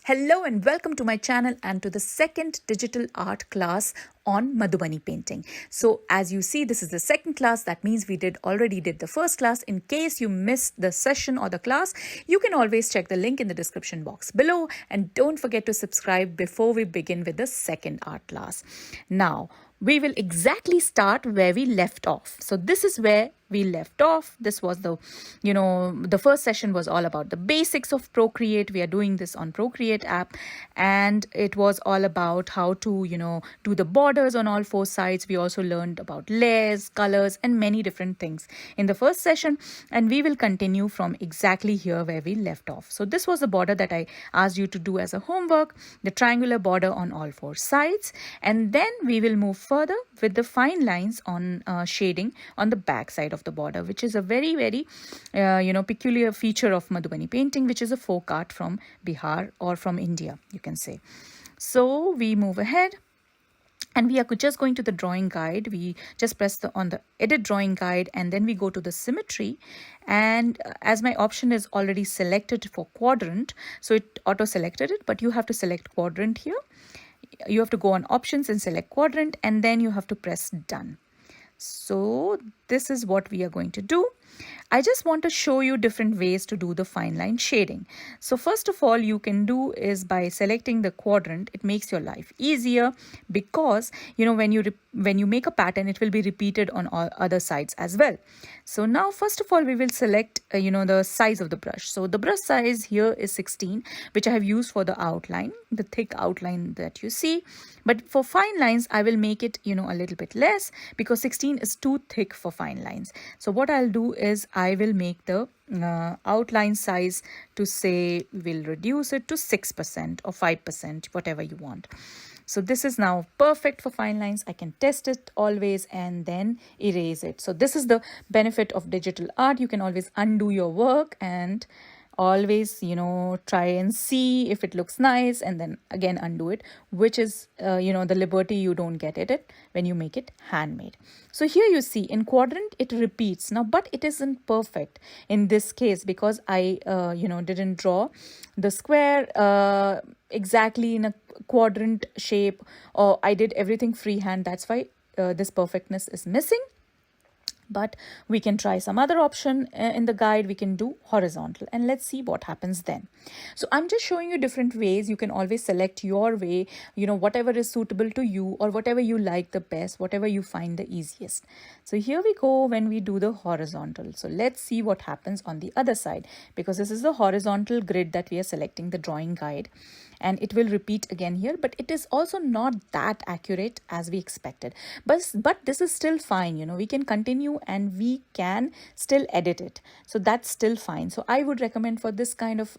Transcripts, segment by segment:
Hello and welcome to my channel and to the second digital art class on Madhubani painting. So as you see, this is the second class. That means we already did the first class. In case you missed the session or the class, you can always check the link in the description box below. And don't forget to subscribe before we begin with the second art class. Now, we will exactly start where we left off. So this is where we left off. This was the first session was all about the basics of Procreate. We are doing this on Procreate app, and it was all about how to, do the borders on all four sides. We also learned about layers, colors, and many different things in the first session, and we will continue from exactly here where we left off. So this was the border that I asked you to do as a homework, the triangular border on all four sides, and then we will move further with the fine lines on shading on the back side of the border, which is a very peculiar feature of Madhubani painting, which is a folk art from Bihar or from India, you can say. So we move ahead. And we are just going to the drawing guide. We just press on the edit drawing guide, and then we go to the symmetry. And as my option is already selected for quadrant, so it auto selected it, but you have to select quadrant here. You have to go on options and select quadrant, and then you have to press done. So this is what we are going to do. I just want to show you different ways to do the fine line shading. So first of all, you can do is by selecting the quadrant. It makes your life easier because when you make a pattern, it will be repeated on all other sides as well. So now first of all, we will select the size of the brush. So the brush size here is 16, which I have used for the outline, the thick outline that you see. But for fine lines, I will make it a little bit less because 16 is too thick for fine lines. So what I'll do is I will make the outline size to say we'll reduce it to 6% or 5%, whatever you want. So this is now perfect for fine lines. I can test it always and then erase it. So this is the benefit of digital art. You can always undo your work and always try and see if it looks nice and then again undo it, which is the liberty you don't get it when you make it handmade. So here you see in quadrant it repeats now, but it isn't perfect in this case because I didn't draw the square exactly in a quadrant shape, or I did everything freehand. That's why this perfectness is missing. But we can try some other option in the guide. We can do horizontal, and let's see what happens then. So I'm just showing you different ways. You can always select your way, whatever is suitable to you or whatever you like the best, whatever you find the easiest. So here we go when we do the horizontal. So let's see what happens on the other side, because this is the horizontal grid that we are selecting, the drawing guide, and it will repeat again here, but it is also not that accurate as we expected. But this is still fine. We can continue and we can still edit it. So that's still fine. So I would recommend for this kind of,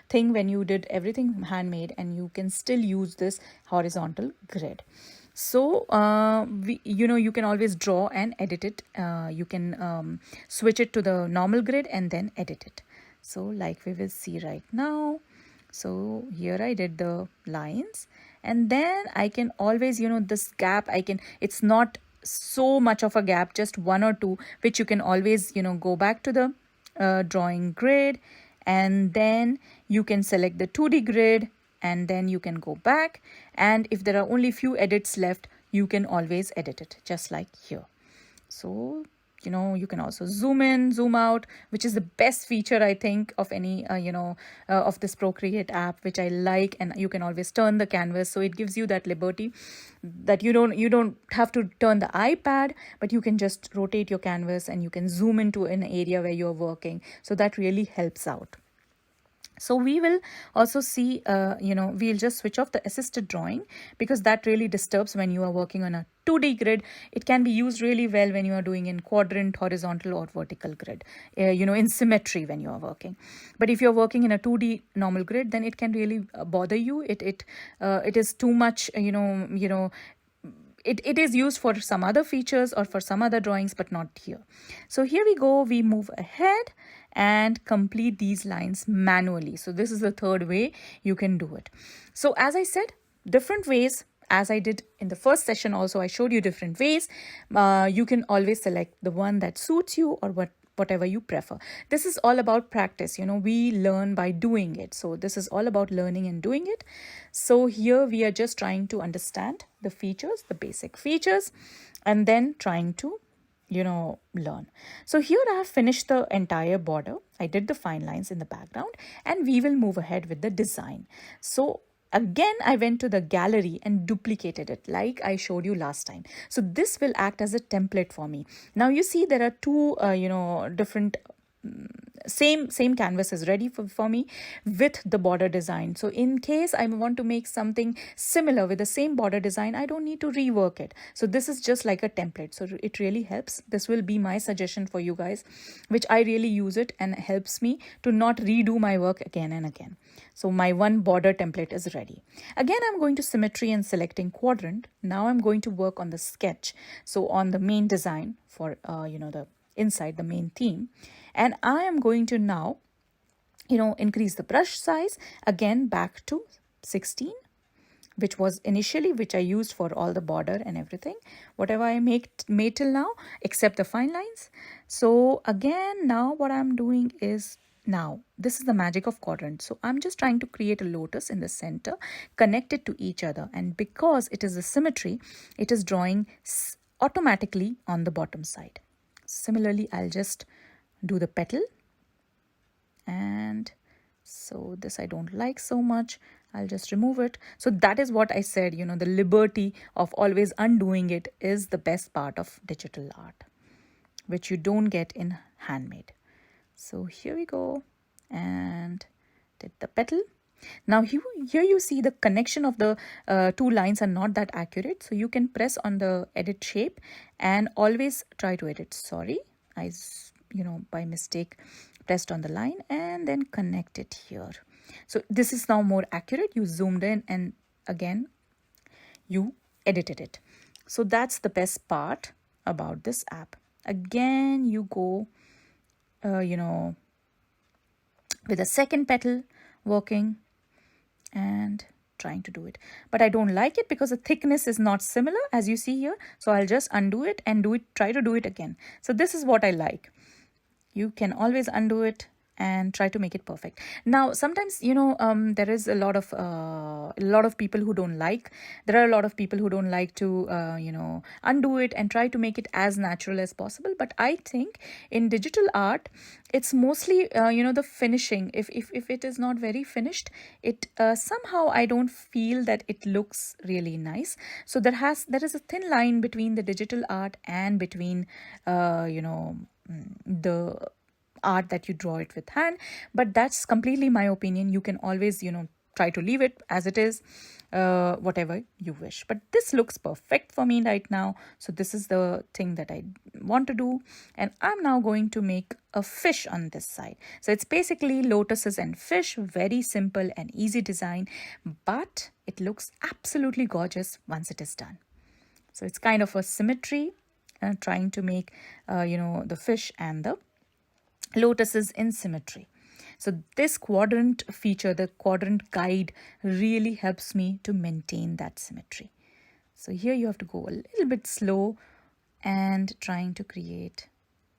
thing when you did everything handmade, and you can still use this horizontal grid. So, you can always draw and edit it. You can switch it to the normal grid and then edit it. So like we will see right now. So here I did the lines, and then I can always, this gap, it's not so much of a gap, just one or two, which you can always, go back to the drawing grid, and then you can select the 2D grid, and then you can go back. And if there are only few edits left, you can always edit it just like here. So you can also zoom in, zoom out, which is the best feature, I think, of any, of this Procreate app, which I like. And you can always turn the canvas. So it gives you that liberty that you don't have to turn the iPad, but you can just rotate your canvas and you can zoom into an area where you're working. So that really helps out. So we will also see, we'll just switch off the assisted drawing because that really disturbs when you are working on a 2D grid. It can be used really well when you are doing in quadrant, horizontal or vertical grid, in symmetry when you are working. But if you're working in a 2D normal grid, then it can really bother you. It is too much, It is used for some other features or for some other drawings, but not here. So here we go. We move ahead and complete these lines manually. So this is the third way you can do it. So as I said, different ways. As I did in the first session also, I showed you different ways. You can always select the one that suits you or whatever you prefer. This is all about practice. We learn by doing it. So this is all about learning and doing it. So here we are just trying to understand the features, the basic features, and then trying to learn. So here I have finished the entire border. I did the fine lines in the background, and we will move ahead with the design. So again, I went to the gallery and duplicated it like I showed you last time. So this will act as a template for me. Now you see there are two different same canvas is ready for me with the border design. So in case I want to make something similar with the same border design, I don't need to rework it. So this is just like a template. So it really helps. This will be my suggestion for you guys, which I really use it and helps me to not redo my work again and again. So my one border template is ready. Again, I'm going to symmetry and selecting quadrant. Now I'm going to work on the sketch. So on the main design for the inside the main theme, and I am going to now increase the brush size again back to 16, which was initially which I used for all the border and everything, whatever I made till now except the fine lines. So again, now what I'm doing is, now this is the magic of quadrant. So I'm just trying to create a lotus in the center connected to each other, and because it is a symmetry, it is drawing automatically on the bottom side. Similarly, I'll just do the petal, and so this I don't like so much. I'll just remove it. So that is what I said, the liberty of always undoing it is the best part of digital art, which you don't get in handmade. So here we go, and did the petal. Now here you see the connection of the two lines are not that accurate. So you can press on the edit shape and always try to edit. Sorry, I by mistake pressed on the line and then connect it here. So this is now more accurate. You zoomed in and again you edited it. So that's the best part about this app. Again, you go with a second petal working and trying to do it, but I don't like it because the thickness is not similar as you see here. So I'll just undo it and try to do it again. So this is what I like. You can always undo it and try to make it perfect. Now sometimes there is a lot of people who don't like, there are a lot of people who don't like to undo it and try to make it as natural as possible. But I think in digital art it's mostly the finishing. If it is not very finished, it somehow I don't feel that it looks really nice. So there is a thin line between the digital art and between the art that you draw it with hand. But that's completely my opinion. You can always try to leave it as it is, whatever you wish. But this looks perfect for me right now. So this is the thing that I want to do, and I'm now going to make a fish on this side. So it's basically lotuses and fish, very simple and easy design, but it looks absolutely gorgeous once it is done. So it's kind of a symmetry, trying to make the fish and the lotuses in symmetry. So this quadrant feature, the quadrant guide, really helps me to maintain that symmetry. So here you have to go a little bit slow and trying to create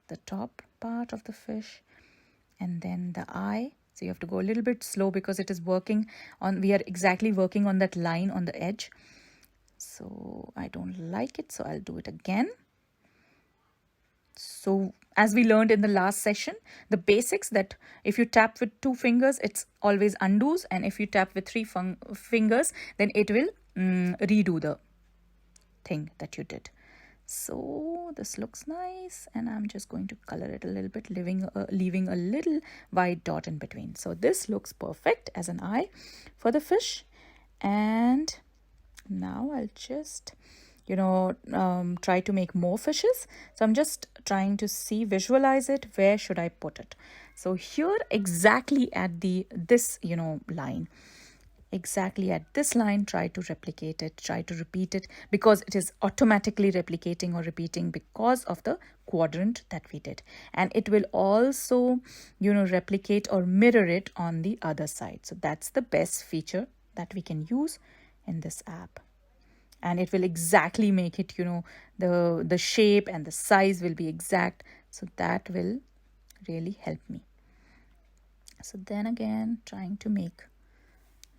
the top part of the fish and then the eye. So you have to go a little bit slow because it is working on, we are exactly working on that line on the edge. So I don't like it, so I'll do it again. So as we learned in the last session, the basics, that if you tap with 2 fingers, it's always undoes, and if you tap with 3 fingers, then it will redo the thing that you did. So this looks nice, and I'm just going to color it a little bit, leaving a little white dot in between. So this looks perfect as an eye for the fish. And now I'll just try to make more fishes. So I'm just trying to visualize it. Where should I put it? So here exactly at this line, exactly at this line, try to replicate it, try to repeat it, because it is automatically replicating or repeating because of the quadrant that we did. And it will also replicate or mirror it on the other side. So that's the best feature that we can use in this app. And it will exactly make it, the shape and the size will be exact. So that will really help me. So then again, trying to make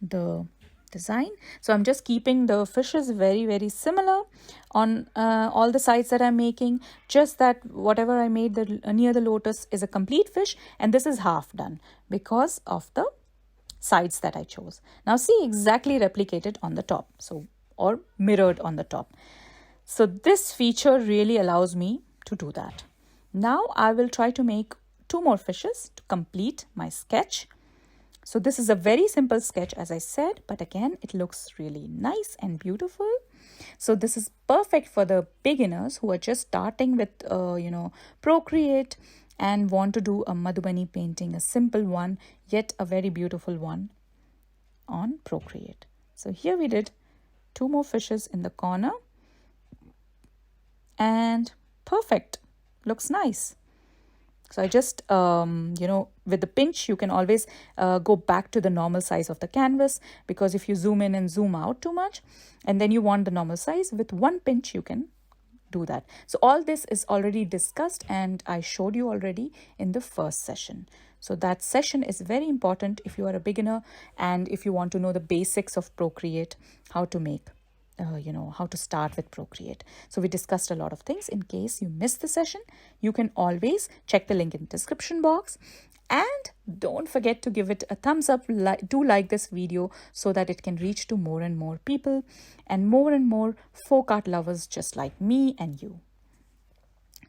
the design. So I'm just keeping the fishes very similar on all the sides that I'm making, just that whatever I made near the lotus is a complete fish, and this is half done because of the sides that I chose. Now see, exactly replicated on the top, so or mirrored on the top. So this feature really allows me to do that. Now I will try to make 2 more fishes to complete my sketch. So this is a very simple sketch, as I said, but again, it looks really nice and beautiful. So this is perfect for the beginners who are just starting with, Procreate and want to do a Madhubani painting, a simple one, yet a very beautiful one on Procreate. So here we did 2 more fishes in the corner and perfect, looks nice. So I just, with the pinch, you can always go back to the normal size of the canvas, because if you zoom in and zoom out too much and then you want the normal size, with one pinch you can do that. So all this is already discussed and I showed you already in the first session. So that session is very important if you are a beginner and if you want to know the basics of Procreate, how to make how to start with Procreate. So we discussed a lot of things. In case you missed the session, you can always check the link in the description box. And don't forget to give it a thumbs up. Do like this video so that it can reach to more and more people and more folk art lovers just like me and you.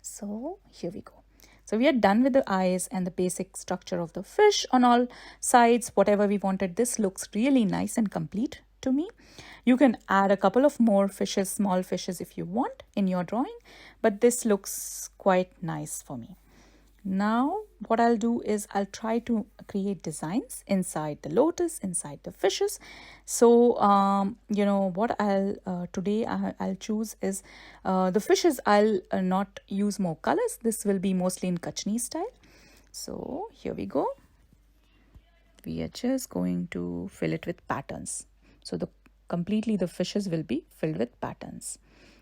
So here we go. So we are done with the eyes and the basic structure of the fish on all sides, whatever we wanted. This looks really nice and complete to me. You can add a couple of more fishes, small fishes if you want in your drawing, but this looks quite nice for me. Now what I'll do is I'll try to create designs inside the lotus, inside the fishes. So what I'll choose is the fishes. I'll not use more colors. This will be mostly in Kachni style. So here we go. We are just going to fill it with patterns. So completely the fishes will be filled with patterns.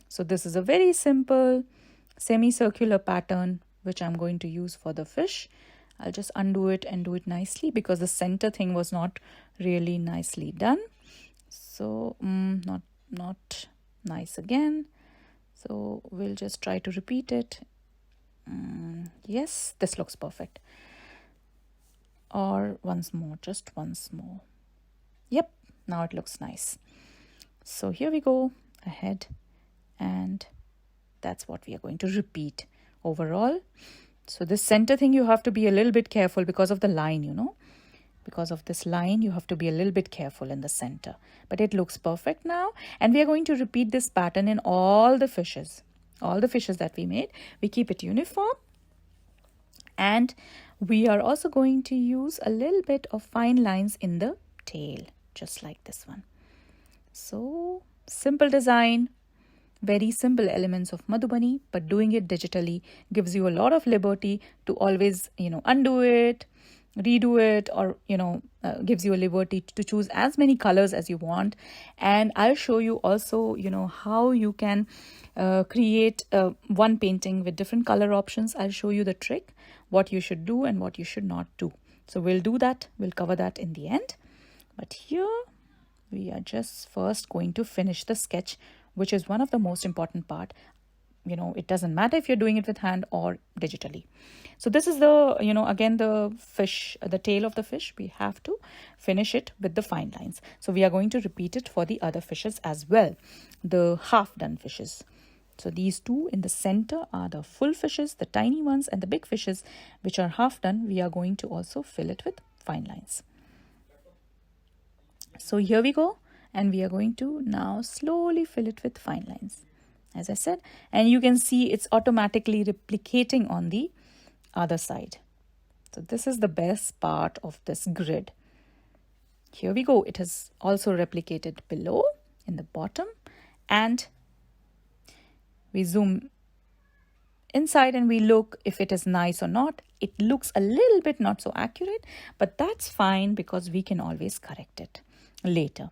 So this is a very simple semicircular pattern which I'm going to use for the fish. I'll just undo it and do it nicely because the center thing was not really nicely done. So not nice again. So we'll just try to repeat it. Yes, this looks perfect. Or once more, just once more. Yep, now it looks nice. So here we go ahead, and that's what we are going to repeat overall. So this center thing, you have to be a little bit careful because of the line, because of this line, you have to be a little bit careful in the center, but it looks perfect now. And we are going to repeat this pattern in all the fishes that we made. We keep it uniform, and we are also going to use a little bit of fine lines in the tail, just like this one. So simple design, very simple elements of Madhubani, but doing it digitally gives you a lot of liberty to always, undo it, redo it, or, gives you a liberty to choose as many colors as you want. And I'll show you also, how you can create one painting with different color options. I'll show you the trick, what you should do and what you should not do. So we'll do that. We'll cover that in the end. But here we are just first going to finish the sketch, which is one of the most important part. It doesn't matter if you're doing it with hand or digitally. So this is the, again, the fish, the tail of the fish. We have to finish it with the fine lines. So we are going to repeat it for the other fishes as well, the half done fishes. So these two in the center are the full fishes, the tiny ones, and the big fishes, which are half done. We are going to also fill it with fine lines. So here we go, and we are going to now slowly fill it with fine lines, as I said, and you can see it's automatically replicating on the other side. So this is the best part of this grid. Here we go. It has also replicated below in the bottom, and we zoom inside and we look if it is nice or not. It looks a little bit not so accurate, but that's fine because we can always correct it later.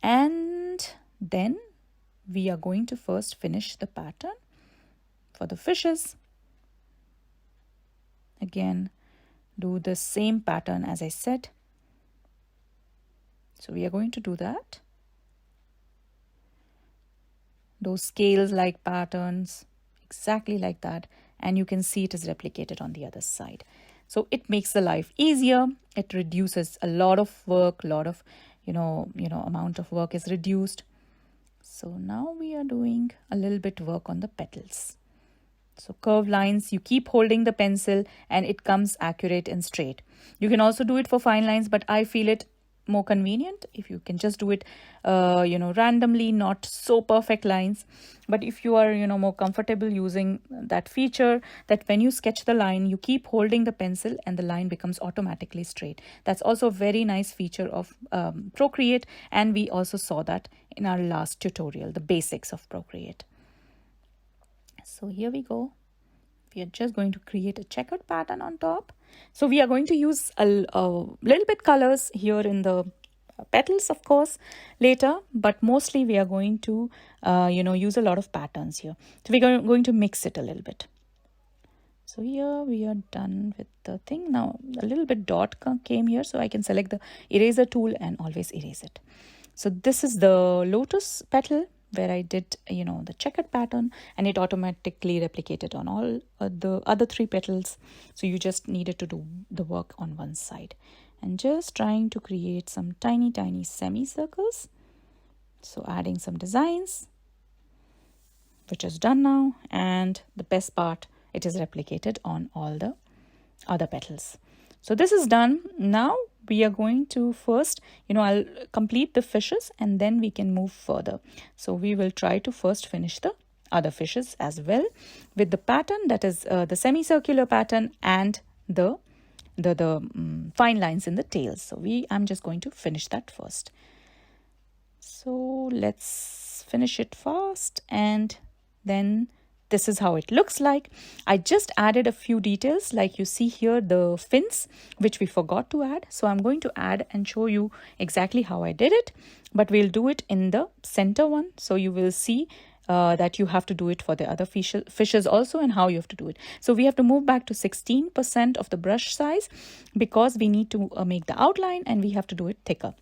And then we are going to first finish the pattern for the fishes. again do the same pattern as I said. So we are going to do that. Those scales like patterns, exactly like that. And you can see it is replicated on the other side. So it makes the life easier. It reduces a lot of work, lot of, amount of work is reduced. So now we are doing a little bit work on the petals. So curved lines, you keep holding the pencil and it comes accurate and straight. You can also do it for fine lines, but I feel it more convenient if you can just do it randomly, not so perfect lines. But if you are more comfortable using that feature that when you sketch the line, you keep holding the pencil and the line becomes automatically straight. That's also a very nice feature of Procreate, and we also saw that in our last tutorial, the basics of Procreate. So here we go. We are just going to create a checkered pattern on top. So we are going to use a little bit colors here in the petals, of course, later, but mostly we are going to, use a lot of patterns here. So we're going to mix it a little bit. So here we are done with the thing. Now a little bit dot came here, so I can select the eraser tool and always erase it. So this is the lotus petal where I did, the checkered pattern, and it automatically replicated on all the other 3 petals. So you just needed to do the work on one side. And just trying to create some tiny, tiny semicircles. So adding some designs, which is done now. And the best part, it is replicated on all the other petals. So this is done. Now we are going to first, I'll complete the fishes and then we can move further. So we will try to first finish the other fishes as well with the pattern, that is the semicircular pattern and the fine lines in the tails. So I'm just going to finish that first. So let's finish it fast, and then this is how it looks like. I just added a few details, like you see here, the fins, which we forgot to add. So I'm going to add and show you exactly how I did it, but we'll do it in the center one. So you will see that you have to do it for the other fishes also, and how you have to do it. So we have to move back to 16% of the brush size because we need to make the outline and we have to do it thicker.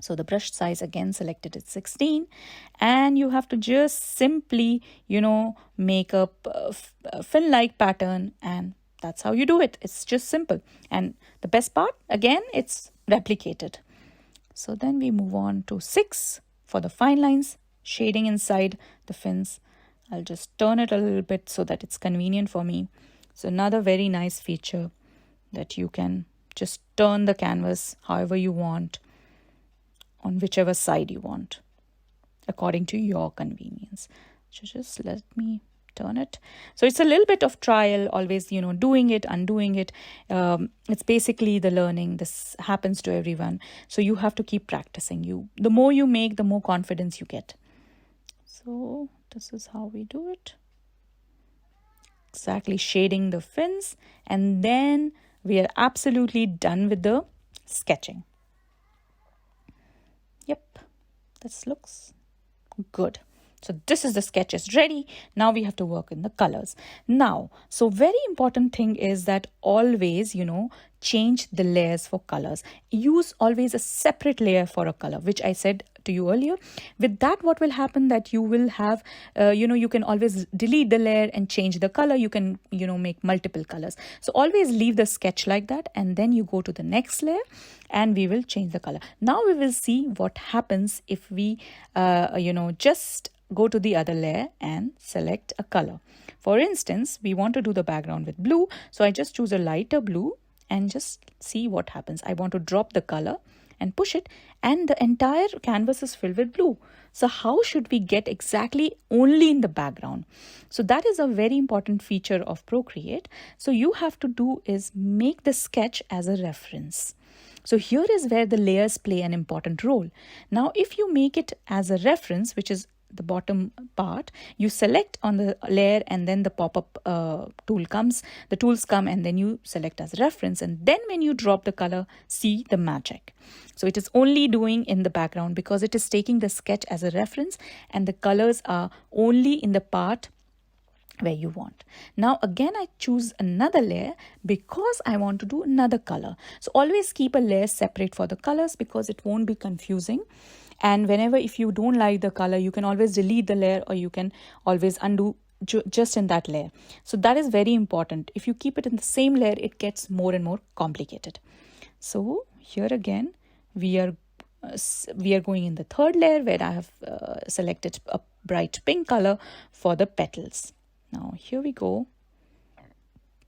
So the brush size again selected at 16, and you have to just simply, make a fin-like pattern, and that's how you do it. It's just simple. And the best part, again, it's replicated. So then we move on to 6 for the fine lines, shading inside the fins. I'll just turn it a little bit so that it's convenient for me. So another very nice feature that you can just turn the canvas however you want, on whichever side you want, according to your convenience. So just let me turn it. So it's a little bit of trial, always, doing it, undoing it. It's basically the learning. This happens to everyone. So you have to keep practicing. The more you make, the more confidence you get. So this is how we do it. Exactly, shading the fins. And then we are absolutely done with the sketching. Yep, this looks good. So this is the sketch is ready. Now we have to work in the colors. Now, so very important thing is that always, change the layers for colors. Use always a separate layer for a color, which I said to you earlier. With that, what will happen that you will have, you can always delete the layer and change the color. You can, make multiple colors. So always leave the sketch like that, and then you go to the next layer and we will change the color. Now we will see what happens if we, just go to the other layer and select a color. For instance, we want to do the background with blue. So I just choose a lighter blue and just see what happens. I want to drop the color and push it, and the entire canvas is filled with blue. So how should we get exactly only in the background? So that is a very important feature of Procreate. So you have to do is make the sketch as a reference. So here is where the layers play an important role. Now, if you make it as a reference, which is the bottom part, you select on the layer and then the pop-up tool comes, the tools come, and then you select as reference, and then when you drop the color, see the magic. So it is only doing in the background because it is taking the sketch as a reference, and the colors are only in the part where you want. Now again I choose another layer because I want to do another color. So always keep a layer separate for the colors because it won't be confusing. And whenever if you don't like the color, you can always delete the layer or you can always undo just in that layer. So that is very important. If you keep it in the same layer, it gets more and more complicated. So here again we are going in the third layer where I have selected a bright pink color for the petals. Now here we go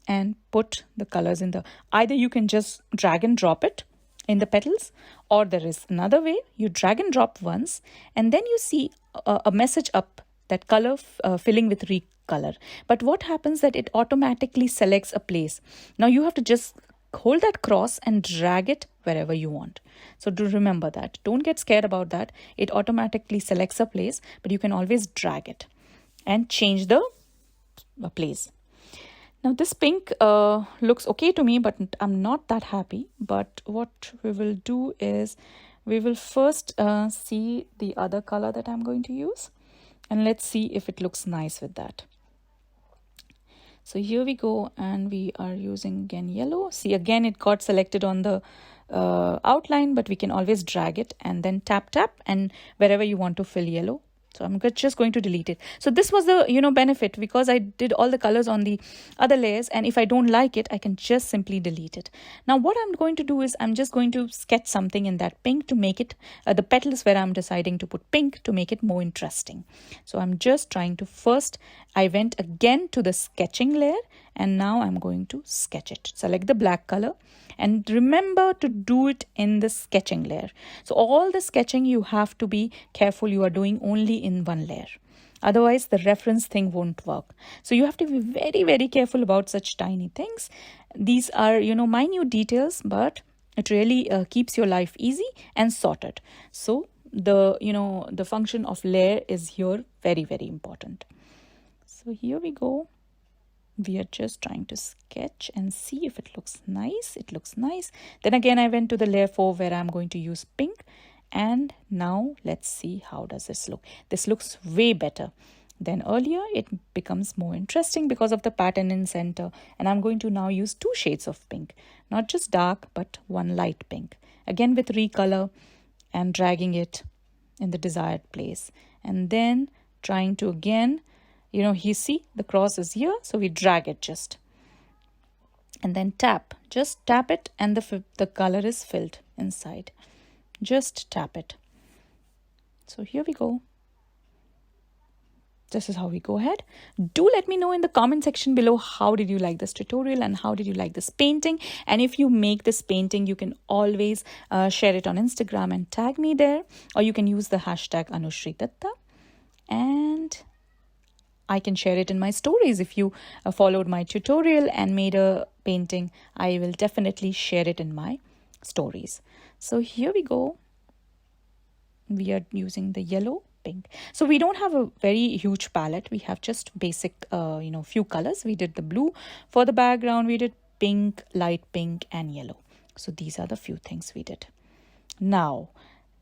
and put the colors in the, either you can just drag and drop it in the petals, or there is another way. You drag and drop once and then you see a message up that color filling with recolor. But what happens that it automatically selects a place. Now you have to just hold that cross and drag it wherever you want. So do remember that. Don't get scared about that. It automatically selects a place, but you can always drag it and change the place. Now this pink looks okay to me, but I'm not that happy. But what we will do is we will first see the other color that I'm going to use, and let's see if it looks nice with that. So here we go, and we are using again yellow. See, again it got selected on the outline, but we can always drag it and then tap and wherever you want to fill yellow. So I'm just going to delete it. So this was the benefit, because I did all the colors on the other layers, and if I don't like it, I can just simply delete it. Now what I'm going to do is I'm just going to sketch something in that pink to make it the petals where I'm deciding to put pink to make it more interesting. So I'm just trying to first, I went again to the sketching layer, and now I'm going to sketch it. Select the black color and remember to do it in the sketching layer. So all the sketching, you have to be careful you are doing only in one layer. Otherwise the reference thing won't work. So you have to be very, very careful about such tiny things. These are, minute details, but it really keeps your life easy and sorted. So the function of layer is here very, very important. So here we go. We are just trying to sketch and see if it looks nice. It looks nice. Then again I went to the layer 4 where I'm going to use pink, and now let's see how does this look. This looks way better than earlier. It becomes more interesting because of the pattern in center, and I'm going to now use 2 shades of pink, not just dark but one light pink, again with recolor, and dragging it in the desired place, and then trying to again, you see the cross is here, so we drag it just and then just tap it, and the color is filled inside. Just tap it. So here we go. This is how we go ahead. Do let me know in the comment section below, how did you like this tutorial and how did you like this painting? And if you make this painting, you can always share it on Instagram and tag me there, or you can use the hashtag Anushri Datta, and I can share it in my stories. If you followed my tutorial and made a painting, I will definitely share it in my stories. So here we go. We are using the yellow, pink. So we don't have a very huge palette. We have just basic, few colors. We did the blue for the background. We did pink, light pink, and yellow. So these are the few things we did. Now,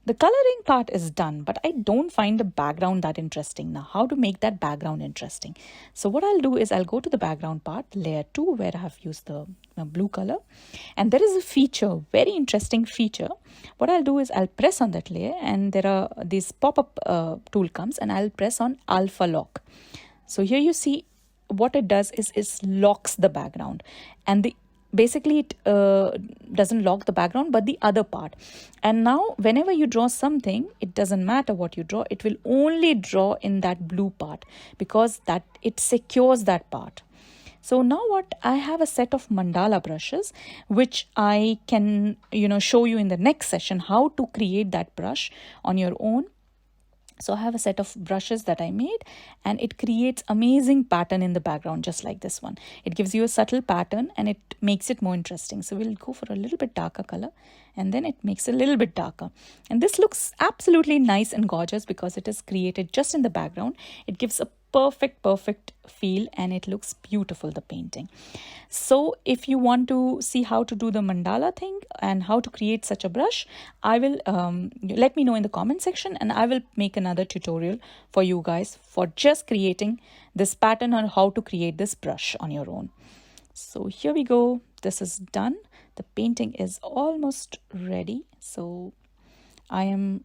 the coloring part is done, but I don't find the background that interesting. Now, how to make that background interesting? So what I'll do is I'll go to the background part, layer 2, where I have used the blue color. And there is a feature, very interesting feature. What I'll do is I'll press on that layer, and there are this pop-up tool comes, and I'll press on alpha lock. So here you see what it does is it locks the background, and basically it doesn't lock the background but the other part. And now whenever you draw something, it doesn't matter what you draw, it will only draw in that blue part, because that it secures that part. So now what, I have a set of mandala brushes which I can show you in the next session how to create that brush on your own. So I have a set of brushes that I made, and it creates amazing pattern in the background, just like this one. It gives you a subtle pattern and it makes it more interesting. So we'll go for a little bit darker color, and then it makes a little bit darker. And this looks absolutely nice and gorgeous because it is created just in the background. It gives a perfect feel, and it looks beautiful, the painting. So if you want to see how to do the mandala thing and how to create such a brush, I will let me know in the comment section, and I will make another tutorial for you guys for just creating this pattern or how to create this brush on your own. So here we go. This is done. The painting is almost ready. So I am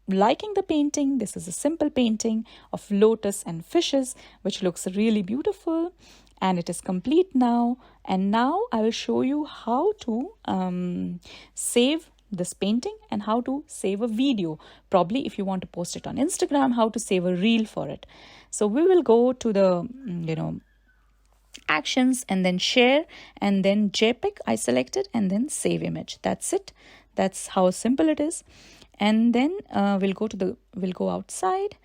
liking the painting. This is a simple painting of lotus and fishes, which looks really beautiful, and it is complete now. And now I will show you how to save this painting and how to save a video. Probably if you want to post it on Instagram, how to save a reel for it. So we will go to the actions and then share and then JPEG I selected and then save image. That's it. That's how simple it is. And then we'll go outside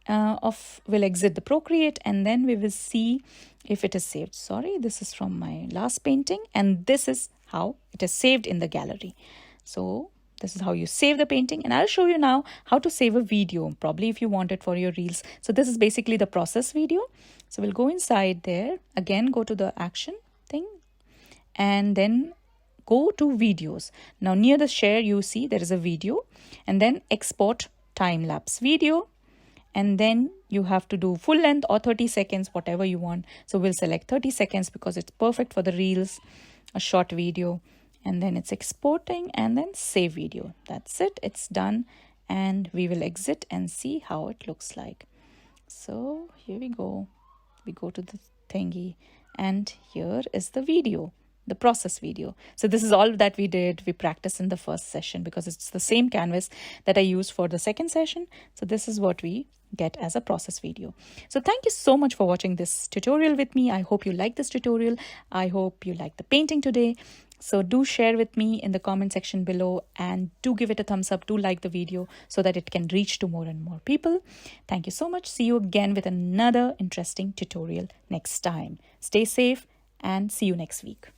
we'll exit the Procreate, and then we will see if it is saved. Sorry, this is from my last painting, and this is how it is saved in the gallery. So this is how you save the painting, and I'll show you now how to save a video, probably if you want it for your reels. So this is basically the process video. So we'll go inside there, again go to the action thing, and then go to videos. Now near the share you see there is a video, and then export time-lapse video, and then you have to do full length or 30 seconds, whatever you want. So we'll select 30 seconds because it's perfect for the reels, a short video. And then it's exporting and then save video. That's it. It's done. And we will exit and see how it looks like. So here we go. We go to the thingy, and here is the video, the process video. So this is all that we did. We practiced in the first session because it's the same canvas that I used for the second session. So this is what we get as a process video. So thank you so much for watching this tutorial with me. I hope you like this tutorial. I hope you like the painting today. So do share with me in the comment section below, and do give it a thumbs up. Do like the video so that it can reach to more and more people. Thank you so much. See you again with another interesting tutorial next time. Stay safe and see you next week.